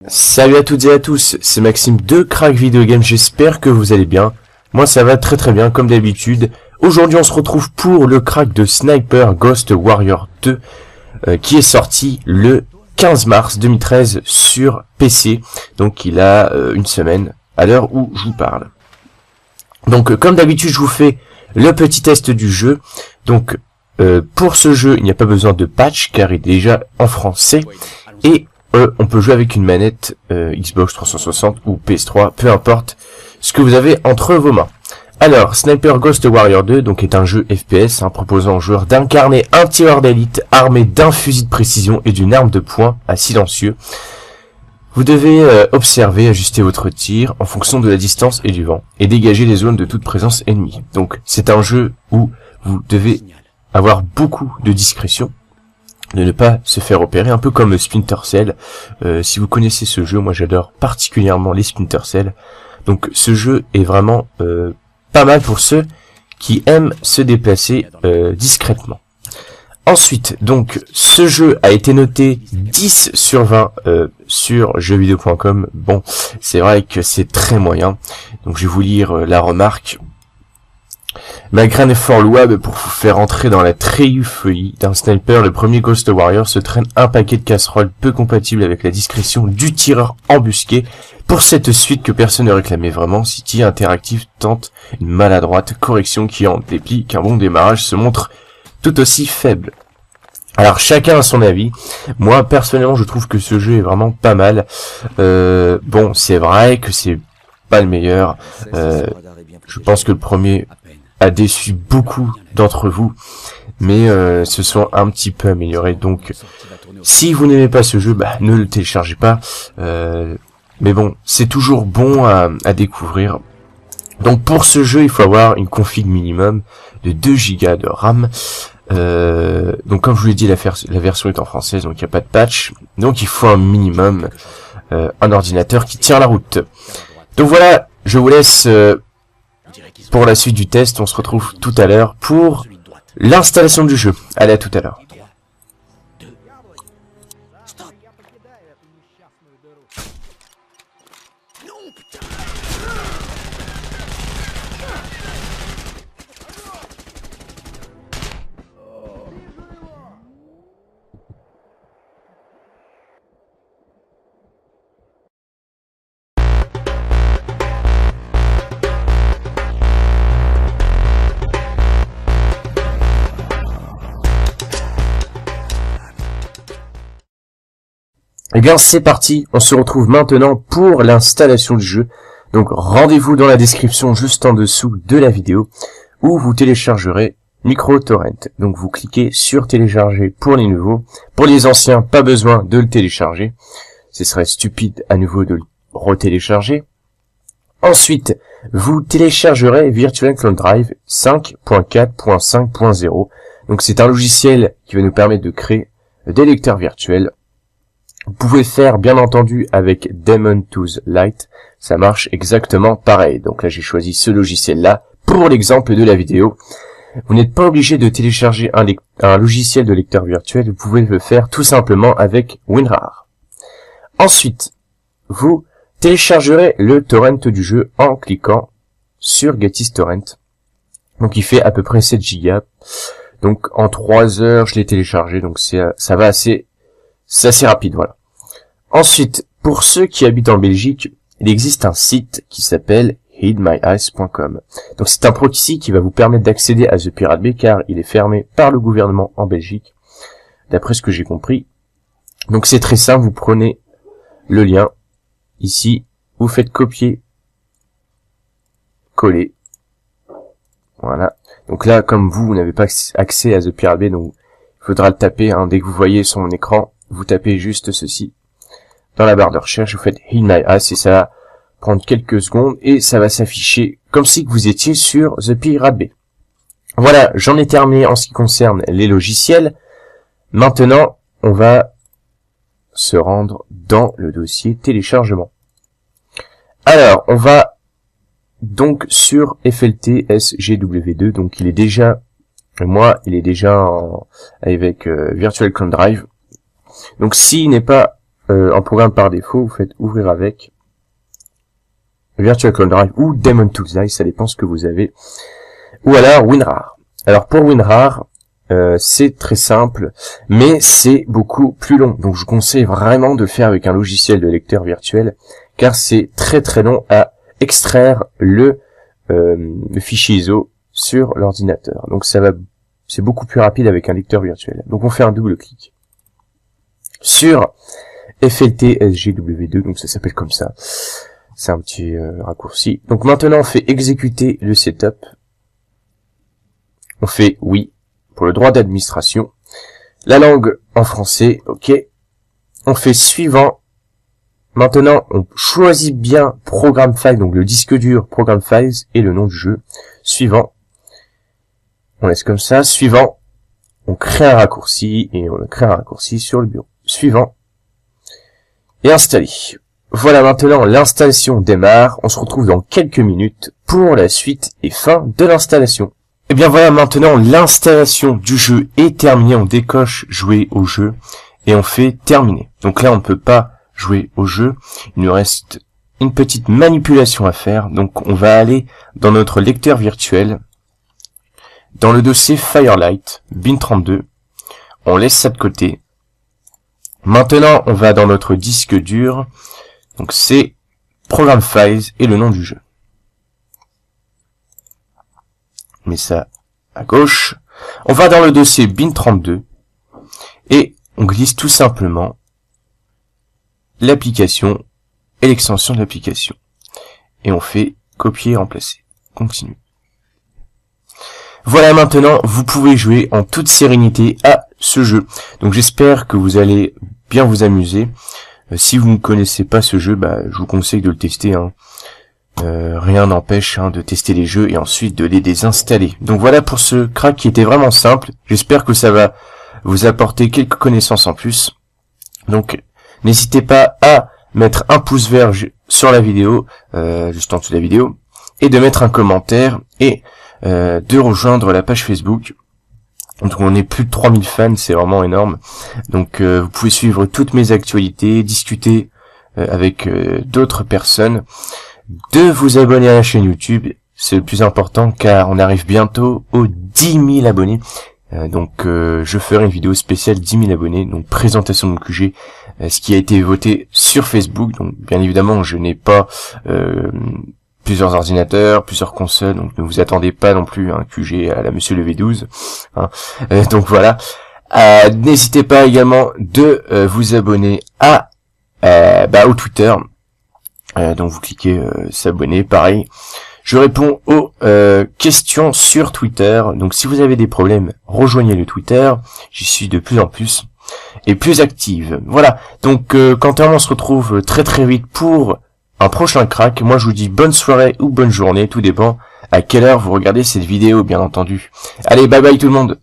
Salut à toutes et à tous, c'est Maxime de Crack Video Game, j'espère que vous allez bien. Moi ça va très bien comme d'habitude. Aujourd'hui on se retrouve pour le crack de Sniper Ghost Warrior 2 qui est sorti le 15 mars 2013 sur PC. Donc il a une semaine à l'heure où je vous parle. Donc comme d'habitude je vous fais le petit test du jeu. Donc pour ce jeu il n'y a pas besoin de patch car il est déjà en français et on peut jouer avec une manette Xbox 360 ou PS3, peu importe ce que vous avez entre vos mains. Alors, Sniper Ghost Warrior 2 donc est un jeu FPS proposant aux joueurs d'incarner un tireur d'élite armé d'un fusil de précision et d'une arme de poing à silencieux. Vous devez observer, ajuster votre tir en fonction de la distance et du vent et dégager les zones de toute présence ennemie. Donc, c'est un jeu où vous devez avoir beaucoup de discrétion, de ne pas se faire opérer, un peu comme Splinter Cell. Si vous connaissez ce jeu, moi j'adore particulièrement les Splinter Cell. Donc ce jeu est vraiment pas mal pour ceux qui aiment se déplacer discrètement. Ensuite, donc ce jeu a été noté 10 sur 20 sur jeuxvideo.com. Bon, c'est vrai que c'est très moyen. Donc je vais vous lire la remarque. Malgré un effort louable pour vous faire entrer dans la treillie folie d'un sniper, le premier Ghost Warrior se traîne un paquet de casseroles peu compatibles avec la discrétion du tireur embusqué. Pour cette suite que personne ne réclamait vraiment, City Interactive tente une maladroite correction qui, en dépit qu'un bon démarrage, se montre tout aussi faible. Alors chacun a son avis. Moi personnellement je trouve que ce jeu est vraiment pas mal. Bon, c'est vrai que c'est pas le meilleur. Je pense que le premier a déçu beaucoup d'entre vous, mais se sont un petit peu améliorés. Donc, si vous n'aimez pas ce jeu, ne le téléchargez pas. Mais bon, c'est toujours bon à découvrir. Donc, pour ce jeu, il faut avoir une config minimum de 2 Go de RAM. Donc, comme je vous l'ai dit, la version est en française, donc il n'y a pas de patch. Donc, il faut un minimum, un ordinateur qui tient la route. Donc voilà, je vous laisse pour la suite du test. On se retrouve tout à l'heure pour l'installation du jeu. Allez, à tout à l'heure. Eh bien c'est parti, on se retrouve maintenant pour l'installation du jeu. Donc rendez-vous dans la description juste en dessous de la vidéo où vous téléchargerez MicroTorrent. Donc vous cliquez sur télécharger pour les nouveaux. Pour les anciens, pas besoin de le télécharger. Ce serait stupide à nouveau de le retélécharger. Ensuite, vous téléchargerez Virtual Clone Drive 5.4.5.0. Donc c'est un logiciel qui va nous permettre de créer des lecteurs virtuels. Vous pouvez faire bien entendu avec Daemon Tools Lite, ça marche exactement pareil. Donc là j'ai choisi ce logiciel là pour l'exemple de la vidéo. Vous n'êtes pas obligé de télécharger un logiciel de lecteur virtuel, vous pouvez le faire tout simplement avec WinRAR. Ensuite, vous téléchargerez le torrent du jeu en cliquant sur Getis Torrent. Donc il fait à peu près 7 Go. Donc en 3 heures je l'ai téléchargé, donc ça va c'est assez rapide, voilà. Ensuite, pour ceux qui habitent en Belgique, il existe un site qui s'appelle heedmyeyes.com. Donc c'est un proxy qui va vous permettre d'accéder à The Pirate Bay car il est fermé par le gouvernement en Belgique, d'après ce que j'ai compris. Donc c'est très simple, vous prenez le lien, ici, vous faites copier, coller. Voilà. Donc là, comme vous n'avez pas accès à The Pirate Bay, donc il faudra le taper, dès que vous voyez son écran, vous tapez juste ceci. Dans la barre de recherche, vous faites Heed My Eyes et ça va prendre quelques secondes et ça va s'afficher comme si vous étiez sur The Pirate Bay. Voilà, j'en ai terminé en ce qui concerne les logiciels. Maintenant, on va se rendre dans le dossier téléchargement. Alors, on va donc sur FLT SGW2, donc il est déjà avec Virtual Clone Drive. Donc s'il n'est pas un programme par défaut, vous faites ouvrir avec Virtual Clone Drive ou Daemon Tools, ça dépend ce que vous avez. Ou alors WinRAR. Alors pour WinRAR, c'est très simple, mais c'est beaucoup plus long. Donc je vous conseille vraiment de le faire avec un logiciel de lecteur virtuel, car c'est très très long à extraire le fichier ISO sur l'ordinateur. Donc c'est beaucoup plus rapide avec un lecteur virtuel. Donc on fait un double clic sur FLT SGW2, donc ça s'appelle comme ça. C'est un petit raccourci. Donc maintenant on fait exécuter le setup. On fait oui pour le droit d'administration. La langue en français, ok. On fait suivant. Maintenant on choisit bien Program File, donc le disque dur Program Files et le nom du jeu. Suivant. On laisse comme ça. Suivant. On crée un raccourci et on crée un raccourci sur le bureau. Suivant. Et installer. Voilà, maintenant l'installation démarre. On se retrouve dans quelques minutes pour la suite et fin de l'installation. Et bien voilà, maintenant l'installation du jeu est terminée. On décoche jouer au jeu et on fait terminer. Donc là on ne peut pas jouer au jeu. Il nous reste une petite manipulation à faire. Donc on va aller dans notre lecteur virtuel, dans le dossier Firelight, bin32. On laisse ça de côté. Maintenant on va dans notre disque dur. Donc c'est Program Files et le nom du jeu. On met ça à gauche. On va dans le dossier bin32 et on glisse tout simplement l'application et l'extension de l'application. Et on fait copier, remplacer. Continue. Voilà, maintenant vous pouvez jouer en toute sérénité à ce jeu. Donc j'espère que vous allez bien vous amuser. Si vous ne connaissez pas ce jeu, je vous conseille de le tester. Rien n'empêche de tester les jeux et ensuite de les désinstaller. Donc voilà pour ce crack qui était vraiment simple. J'espère que ça va vous apporter quelques connaissances en plus. Donc n'hésitez pas à mettre un pouce vert sur la vidéo, juste en dessous de la vidéo, et de mettre un commentaire et de rejoindre la page Facebook. Donc on est plus de 3000 fans, c'est vraiment énorme. Donc vous pouvez suivre toutes mes actualités, discuter avec d'autres personnes, de vous abonner à la chaîne YouTube, c'est le plus important car on arrive bientôt aux 10 000 abonnés. Donc je ferai une vidéo spéciale 10 000 abonnés, donc présentation de mon QG, ce qui a été voté sur Facebook. Donc bien évidemment je n'ai pas plusieurs ordinateurs, plusieurs consoles, donc ne vous attendez pas non plus à un QG à la Monsieur le V12. Donc voilà. N'hésitez pas également de vous abonner à au Twitter. Donc vous cliquez s'abonner, pareil. Je réponds aux questions sur Twitter. Donc si vous avez des problèmes, rejoignez le Twitter. J'y suis de plus en plus et plus active. Voilà. Donc quant à moi, on se retrouve très très vite pour un prochain crack. Moi je vous dis bonne soirée ou bonne journée, tout dépend à quelle heure vous regardez cette vidéo, bien entendu. Allez, bye bye tout le monde.